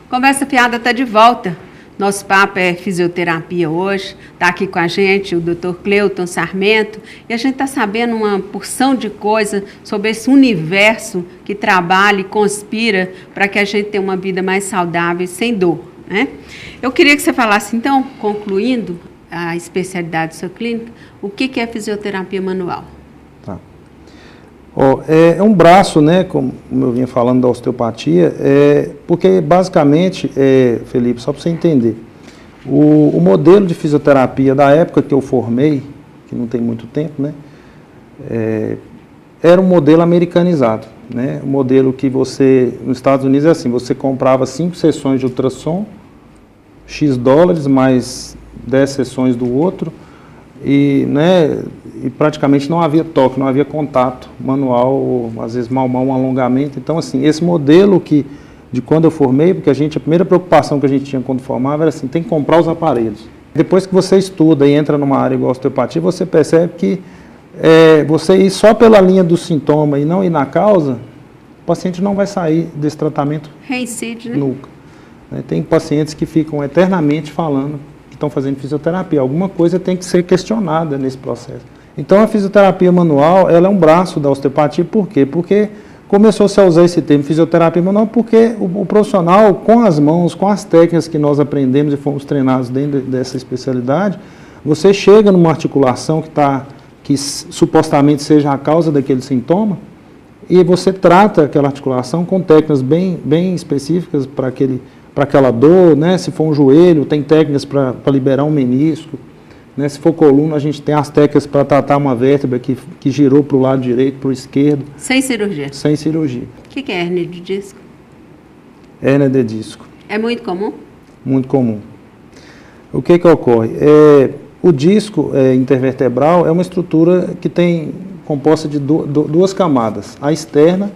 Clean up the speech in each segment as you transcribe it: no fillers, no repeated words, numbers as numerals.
Conversa Fiada está de volta. Nosso papo é fisioterapia hoje. Está aqui com a gente o Dr. Cleuton Sarmento e a gente está sabendo uma porção de coisa sobre esse universo que trabalha e conspira para que a gente tenha uma vida mais saudável e sem dor, né? Eu queria que você falasse, então, concluindo a especialidade da sua clínica, o que é fisioterapia manual? Tá. É um braço, né, como eu vinha falando da osteopatia, porque basicamente, Felipe, só para você entender, o modelo de fisioterapia da época que eu formei, que não tem muito tempo, né, era um modelo americanizado, né, um modelo que você, nos Estados Unidos é assim, você comprava 5 sessões de ultrassom, X dólares, mais 10 sessões do outro, e praticamente não havia toque, não havia contato manual, ou, às vezes mal um alongamento. Então, assim, esse modelo de quando eu formei, porque a primeira preocupação que a gente tinha quando formava era assim, tem que comprar os aparelhos. Depois que você estuda e entra numa área igual a osteopatia, você percebe que você ir só pela linha do sintoma e não ir na causa, o paciente não vai sair desse tratamento Reincide, né? nunca. Tem pacientes que ficam eternamente falando que estão fazendo fisioterapia. Alguma coisa tem que ser questionada nesse processo. Então, a fisioterapia manual, ela é um braço da osteopatia. Por quê? Porque começou-se a usar esse termo fisioterapia manual porque o profissional, com as mãos, com as técnicas que nós aprendemos e fomos treinados dentro dessa especialidade, você chega numa articulação que supostamente seja a causa daquele sintoma e você trata aquela articulação com técnicas bem específicas para aquela dor, né? Se for um joelho, tem técnicas para liberar um menisco, né? Se for coluna, a gente tem as técnicas para tratar uma vértebra que girou para o lado direito, para o esquerdo. Sem cirurgia? Sem cirurgia. O que é hérnia de disco? Hérnia de disco. É muito comum? Muito comum. O que ocorre? O disco intervertebral é uma estrutura que tem composta de duas camadas. A externa,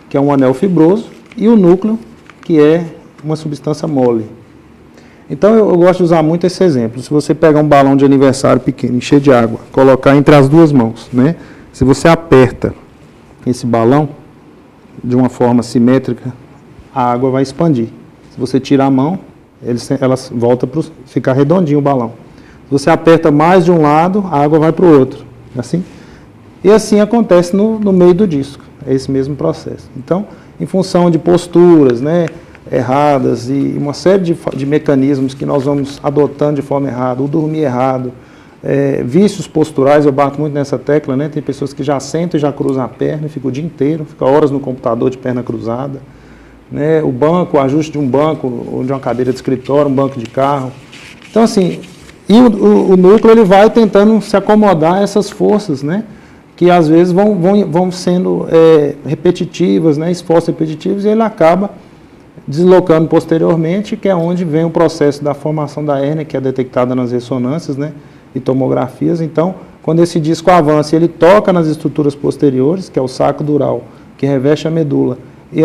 que é um anel fibroso, e o núcleo, que é uma substância mole. Então eu gosto de usar muito esse exemplo. Se você pegar um balão de aniversário pequeno, encher de água, colocar entre as duas mãos, né? Se você aperta esse balão de uma forma simétrica, a água vai expandir. Se você tirar a mão, ela volta para ficar redondinho o balão. Se você aperta mais de um lado, a água vai para o outro. Assim? E assim acontece no meio do disco. É esse mesmo processo. Então, em função de posturas, né, erradas e uma série de mecanismos que nós vamos adotando de forma errada, o dormir errado, vícios posturais, eu bato muito nessa tecla, né? Tem pessoas que já sentam e já cruzam a perna, ficam o dia inteiro, ficam horas no computador de perna cruzada, né? O banco, o ajuste de um banco ou de uma cadeira de escritório, um banco de carro. Então, assim, e o núcleo ele vai tentando se acomodar a essas forças, né? Que às vezes vão sendo repetitivas, né? Esforços repetitivos, e ele acaba deslocando posteriormente, que é onde vem o processo da formação da hérnia, que é detectada nas ressonâncias, né, e tomografias. Então, quando esse disco avança, ele toca nas estruturas posteriores, que é o saco dural, que reveste a medula,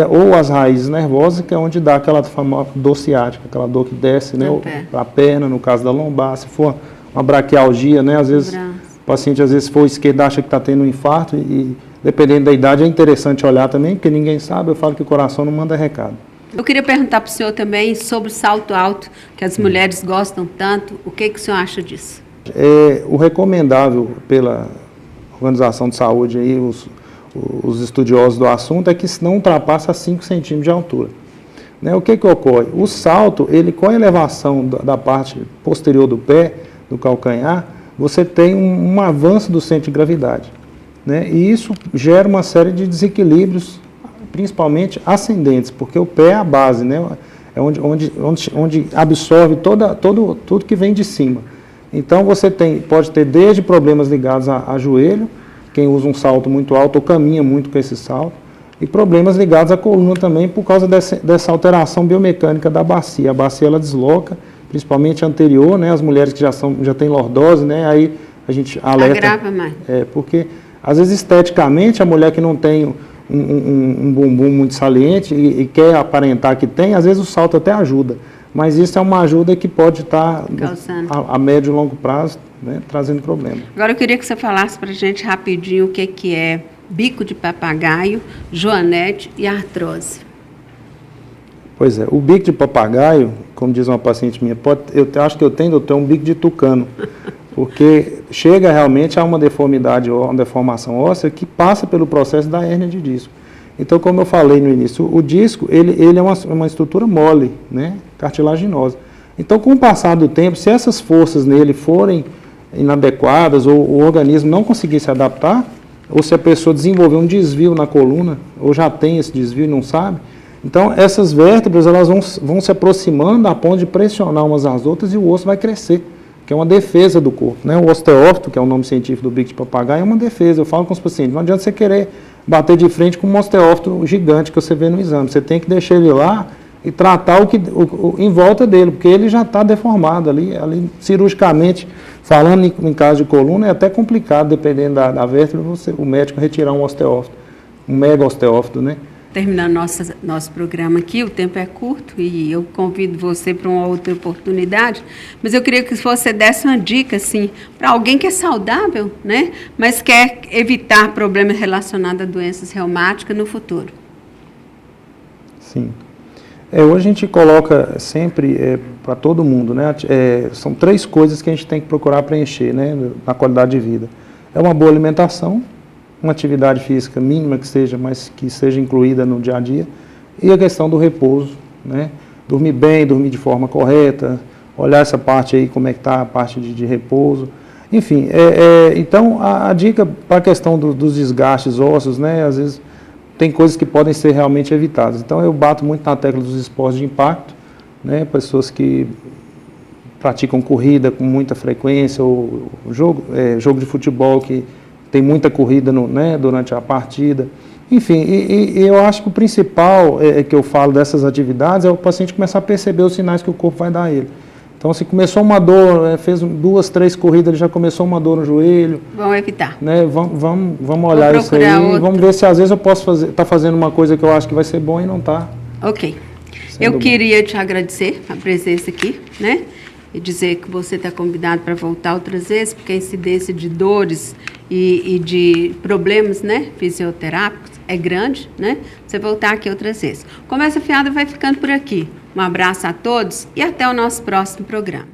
ou as raízes nervosas, que é onde dá aquela famosa dor ciática, aquela dor que desce, né, a perna, no caso da lombar. Se for uma braquialgia, né, às vezes o paciente, às vezes, se for esquerdo, acha que está tendo um infarto, e dependendo da idade, é interessante olhar também, porque ninguém sabe, eu falo que o coração não manda recado. Eu queria perguntar para o senhor também sobre o salto alto, que as mulheres gostam tanto. O que o senhor acha disso? O recomendável pela Organização de Saúde, aí, os estudiosos do assunto, é que não ultrapassa 5 centímetros de altura. Né? O que ocorre? O salto, ele, com a elevação da parte posterior do pé, do calcanhar, você tem um avanço do centro de gravidade. Né? E isso gera uma série de desequilíbrios, principalmente ascendentes, porque o pé é a base, né? É onde absorve tudo que vem de cima. Então você pode ter desde problemas ligados a joelho, quem usa um salto muito alto ou caminha muito com esse salto, e problemas ligados à coluna também por causa dessa alteração biomecânica da bacia. A bacia ela desloca, principalmente a anterior, né? As mulheres que já têm lordose, né? Aí a gente alerta. Agrava mais. Porque às vezes esteticamente a mulher que não tem um bumbum muito saliente e quer aparentar que tem, às vezes o salto até ajuda. Mas isso é uma ajuda que pode estar a médio e longo prazo, né, trazendo problema. Agora eu queria que você falasse para a gente rapidinho o que é bico de papagaio, joanete e artrose. Pois é, o bico de papagaio, como diz uma paciente minha, eu acho que eu tenho, doutor, um bico de tucano, porque chega realmente a uma deformidade ou uma deformação óssea que passa pelo processo da hérnia de disco. Então, como eu falei no início, o disco, ele é uma estrutura mole, né, cartilaginosa. Então, com o passar do tempo, se essas forças nele forem inadequadas ou o organismo não conseguir se adaptar, ou se a pessoa desenvolver um desvio na coluna, ou já tem esse desvio e não sabe, então essas vértebras elas vão se aproximando a ponto de pressionar umas às outras e o osso vai crescer, que é uma defesa do corpo, né? O osteófito, que é o nome científico do bico de papagaio, é uma defesa. Eu falo com os pacientes, não adianta você querer bater de frente com um osteófito gigante que você vê no exame, você tem que deixar ele lá e tratar em volta dele, porque ele já está deformado ali cirurgicamente, falando em caso de coluna, é até complicado, dependendo da vértebra, o médico retirar um osteófito, um mega osteófito, né? Terminando nosso programa aqui, o tempo é curto e eu convido você para uma outra oportunidade, mas eu queria que você desse uma dica, assim, para alguém que é saudável, né, mas quer evitar problemas relacionados a doenças reumáticas no futuro. Sim. Hoje a gente coloca sempre para todo mundo, né, são 3 coisas que a gente tem que procurar preencher, né, na qualidade de vida. É uma boa alimentação, uma atividade física mínima que seja, mas que seja incluída no dia a dia, e a questão do repouso, né? Dormir bem, dormir de forma correta, olhar essa parte aí, como é que está a parte de repouso. Enfim, então a dica para a questão dos desgastes ósseos, né? Às vezes tem coisas que podem ser realmente evitadas. Então eu bato muito na tecla dos esportes de impacto, né? Pessoas que praticam corrida com muita frequência, ou jogo de futebol que tem muita corrida né, durante a partida. Enfim, e eu acho que o principal que eu falo dessas atividades é o paciente começar a perceber os sinais que o corpo vai dar a ele. Então, se começou uma dor, fez 2, 3 corridas, ele já começou uma dor no joelho. Vamos evitar. Né, vamos olhar isso aí, vamos ver se às vezes eu posso estar fazendo uma coisa que eu acho que vai ser bom e não está. Ok. Eu queria te agradecer a presença aqui, né? E dizer que você está convidado para voltar outras vezes, porque a incidência de dores e de problemas, né, fisioterápicos é grande, né? Você voltar aqui outras vezes. Conversa Fiada vai ficando por aqui. Um abraço a todos e até o nosso próximo programa.